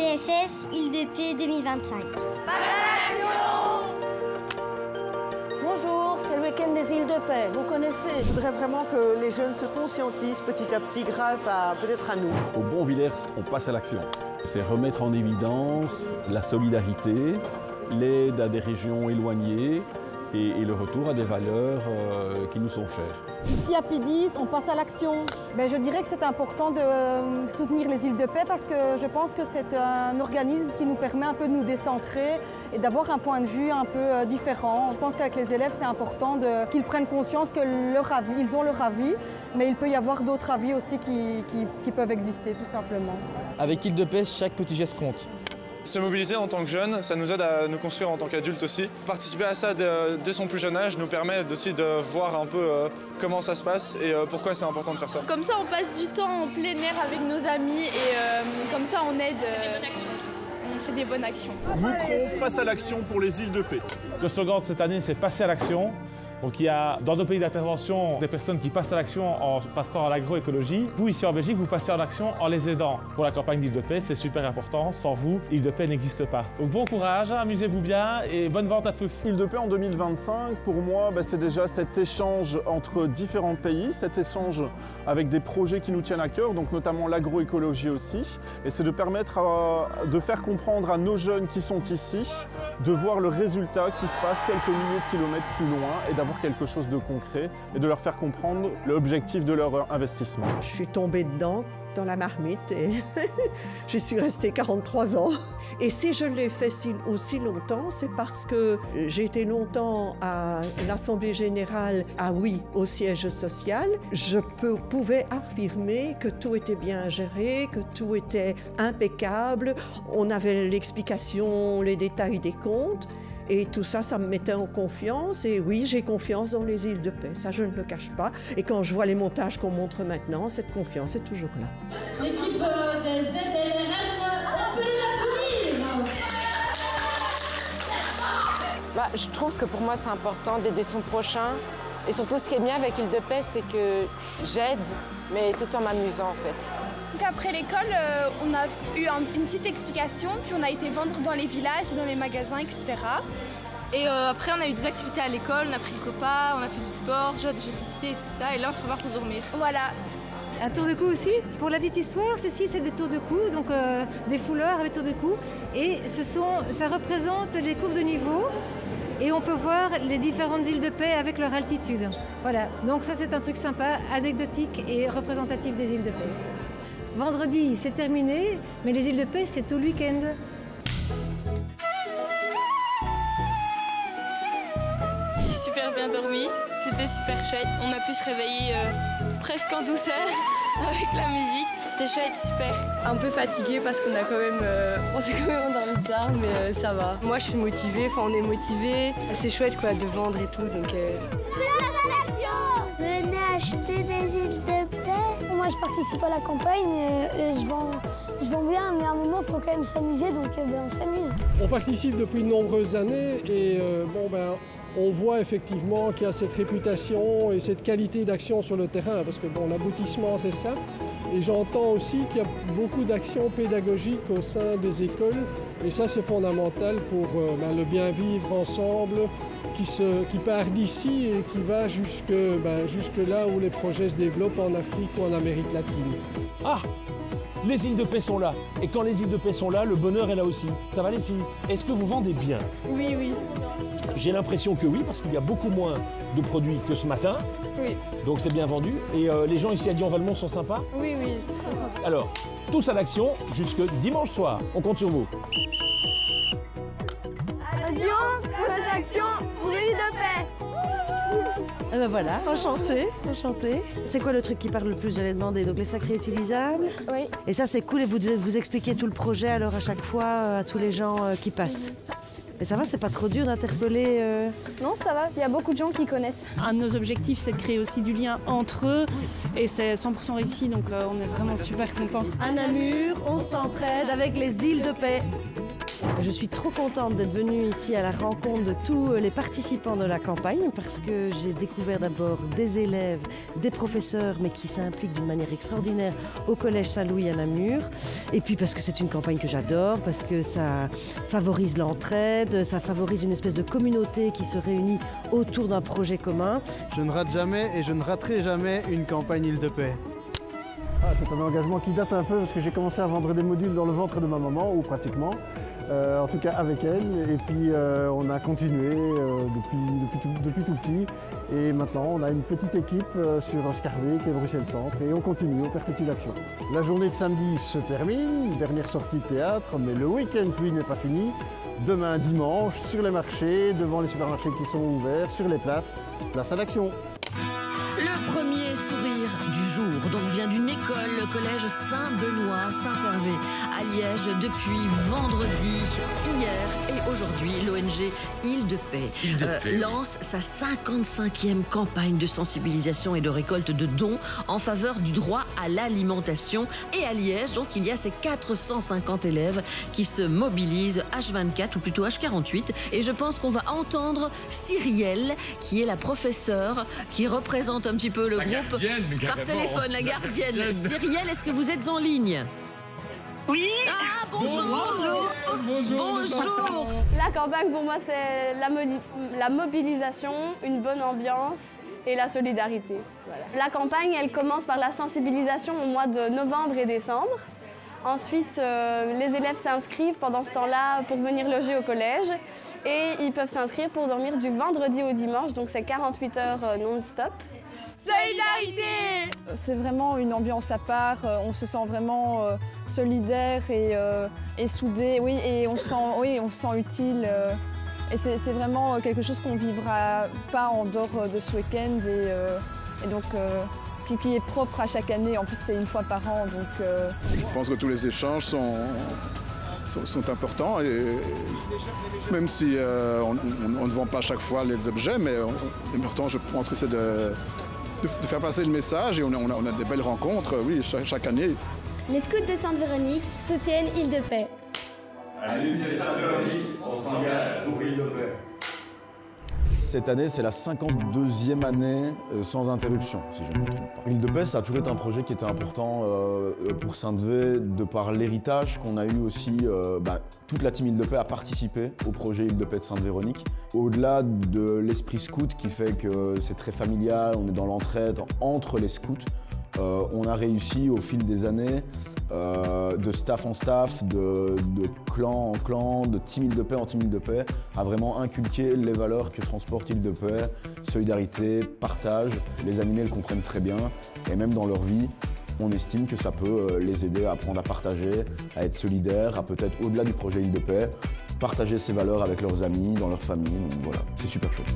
IBSS Île-de-Paix 2025. Bonjour, c'est le week-end des Îles-de-Paix, vous connaissez. Je voudrais vraiment que les jeunes se conscientisent petit à petit grâce à peut-être à nous. Au Bon Villers, on passe à l'action. C'est remettre en évidence la solidarité, l'aide à des régions éloignées et le retour à des valeurs qui nous sont chères. Ici à Pidis, on passe à l'action. Je dirais que c'est important de soutenir les Îles-de-Paix parce que je pense que c'est un organisme qui nous permet un peu de nous décentrer et d'avoir un point de vue un peu différent. Je pense qu'avec les élèves, c'est important qu'ils prennent conscience que ils ont leur avis, mais il peut y avoir d'autres avis aussi qui peuvent exister, tout simplement. Avec Île-de-Paix, chaque petit geste compte. Se mobiliser en tant que jeune, ça nous aide à nous construire en tant qu'adultes aussi. Participer à ça dès son plus jeune âge nous permet aussi de voir un peu comment ça se passe et pourquoi c'est important de faire ça. Comme ça, on passe du temps en plein air avec nos amis et comme ça, on aide. On fait des bonnes actions. Moucron passe à l'action pour les Îles-de-Paix. Le slogan de cette année, c'est passer à l'action. Donc il y a dans nos pays d'intervention des personnes qui passent à l'action en passant à l'agroécologie. Vous, ici en Belgique, vous passez en action en les aidant. Pour la campagne d'Île-de-Paix, c'est super important. Sans vous, Île-de-Paix n'existe pas. Donc bon courage, amusez-vous bien et bonne vente à tous. Île-de-Paix en 2025, pour moi, c'est déjà cet échange entre différents pays, cet échange avec des projets qui nous tiennent à cœur, donc notamment l'agroécologie aussi. Et c'est de permettre de faire comprendre à nos jeunes qui sont ici, de voir le résultat qui se passe quelques milliers de kilomètres plus loin et d'avoir quelque chose de concret et de leur faire comprendre l'objectif de leur investissement. Je suis tombée dedans, dans la marmite, et j'y suis restée 43 ans. Et si je l'ai fait aussi longtemps, c'est parce que j'ai été longtemps à l'Assemblée Générale, au siège social. Je pouvais affirmer que tout était bien géré, que tout était impeccable. On avait l'explication, les détails des comptes. Et tout ça, ça me mettait en confiance. Et oui, j'ai confiance dans les Îles-de-Paix, ça je ne le cache pas. Et quand je vois les montages qu'on montre maintenant, cette confiance est toujours là. L'équipe des ZLRM, on peut les applaudir. Je trouve que pour moi, c'est important d'aider son prochain. Et surtout, ce qui est bien avec Île-de-Paix, c'est que j'aide, mais tout en m'amusant en fait. Donc après l'école, on a eu une petite explication, puis on a été vendre dans les villages, dans les magasins, etc. Et après, on a eu des activités à l'école, on a pris le repas, on a fait du sport, joué à des jeux de société et tout ça. Et là, on se prépare pour dormir. Voilà. Un tour de cou aussi. Pour la petite histoire, ceci c'est des tours de cou, donc des fouleurs avec tours de cou. Et ça représente les courbes de niveau. Et on peut voir les différentes Îles-de-Paix avec leur altitude. Voilà, donc ça c'est un truc sympa, anecdotique et représentatif des Îles-de-Paix. Vendredi, c'est terminé, mais les Îles-de-Paix, c'est tout le week-end. J'ai super bien dormi, c'était super chouette. On a pu se réveiller presque en douceur avec la musique. C'était chouette, super. Un peu fatigué parce qu'on a quand même, on s'est quand même endormi tard, mais ça va. Moi, je suis motivée, on est motivés. C'est chouette quoi, de vendre et tout, donc... Venez acheter des Îles-de-Paix. Moi, je participe à la campagne, je vends bien, mais à un moment, il faut quand même s'amuser, donc on s'amuse. On participe depuis de nombreuses années et on voit effectivement qu'il y a cette réputation et cette qualité d'action sur le terrain, parce que l'aboutissement, c'est ça. Et j'entends aussi qu'il y a beaucoup d'actions pédagogiques au sein des écoles, et ça, c'est fondamental pour le bien vivre ensemble, qui part d'ici et qui va jusque là où les projets se développent en Afrique ou en Amérique latine. Ah, les Îles-de-Paix sont là. Et quand les Îles-de-Paix sont là, le bonheur est là aussi. Ça va les filles? Est-ce que vous vendez bien? Oui, oui. J'ai l'impression que oui, parce qu'il y a beaucoup moins de produits que ce matin. Oui. Donc c'est bien vendu. Et les gens ici à Dion-Valmont sont sympas? Oui, oui. Alors, tous à l'action jusque dimanche soir. On compte sur vous. Dion, pour les actions, pour Île-de-Paix. Voilà, enchantée. C'est quoi le truc qui parle le plus, j'allais demander? Donc les sacs réutilisables. Oui. Et ça c'est cool, et vous expliquez tout le projet alors à chaque fois à tous les gens qui passent. Mais ça va, c'est pas trop dur d'interpeller Non, ça va, il y a beaucoup de gens qui connaissent. Un de nos objectifs, c'est de créer aussi du lien entre eux. Et c'est 100% réussi, donc on est vraiment super contents. À Namur, on s'entraide avec les Îles-de-Paix. Je suis trop contente d'être venue ici à la rencontre de tous les participants de la campagne parce que j'ai découvert d'abord des élèves, des professeurs, mais qui s'impliquent d'une manière extraordinaire au Collège Saint-Louis à Namur. Et puis parce que c'est une campagne que j'adore, parce que ça favorise l'entraide, ça favorise une espèce de communauté qui se réunit autour d'un projet commun. Je ne rate jamais et je ne raterai jamais une campagne Île de Paix. C'est un engagement qui date un peu parce que j'ai commencé à vendre des modules dans le ventre de ma maman, ou pratiquement, en tout cas avec elle. Et puis on a continué depuis tout petit. Et maintenant on a une petite équipe sur Scarbeck et Bruxelles Centre et on continue, on perpétue l'action. La journée de samedi se termine, dernière sortie de théâtre, mais le week-end lui n'est pas fini. Demain dimanche, sur les marchés, devant les supermarchés qui sont ouverts, sur les places, place à l'action. Le premier sourire du jour, donc vient d'une école, le collège Saint-Benoît, Saint-Servais, à Liège, depuis vendredi, hier et aujourd'hui. L'ONG Île de Paix lance sa 55e campagne de sensibilisation et de récolte de dons en faveur du droit à l'alimentation. Et à Liège, donc, il y a ces 450 élèves qui se mobilisent H24 ou plutôt H48. Et je pense qu'on va entendre Cyrielle, qui est la professeure qui représente un petit peu le groupe par téléphone, la gardienne. Cyrielle, est-ce que vous êtes en ligne? Oui. Ah, bonjour. Bonjour. La campagne, pour moi, c'est la mobilisation, une bonne ambiance et la solidarité. Voilà. La campagne, elle commence par la sensibilisation au mois de novembre et décembre. Ensuite, les élèves s'inscrivent pendant ce temps-là pour venir loger au collège et ils peuvent s'inscrire pour dormir du vendredi au dimanche, donc c'est 48 heures non-stop. Solidarité! C'est vraiment une ambiance à part, on se sent vraiment solidaire et soudé, oui, et on se sent utile. Et c'est vraiment quelque chose qu'on ne vivra pas en dehors de ce week-end et donc qui est propre à chaque année. En plus, c'est une fois par an. Donc, Je pense que tous les échanges sont importants. Et même si on ne vend pas à chaque fois les objets, mais l'important, je pense que c'est de faire passer le message et on a des belles rencontres, oui, chaque année. Les scouts de Sainte-Véronique soutiennent Île de Paix. À l'unité Sainte-Véronique, on s'engage pour Île de Paix. Cette année, c'est la 52e année sans interruption, si je ne me trompe pas. Île de Paix, ça a toujours été un projet qui était important pour Sainte-Vé, de par l'héritage qu'on a eu aussi. Toute la team Île de Paix a participé au projet Île de Paix de Sainte-Véronique. Au-delà de l'esprit scout qui fait que c'est très familial, on est dans l'entraide entre les scouts, on a réussi au fil des années, de staff en staff, de clan en clan, de team Île de Paix en team Île de Paix, à vraiment inculquer les valeurs que transporte Île de Paix, solidarité, partage. Les animés le comprennent très bien et même dans leur vie, on estime que ça peut les aider à apprendre à partager, à être solidaires, à peut-être au-delà du projet Île de Paix, partager ces valeurs avec leurs amis, dans leur famille. Donc voilà, c'est super chouette.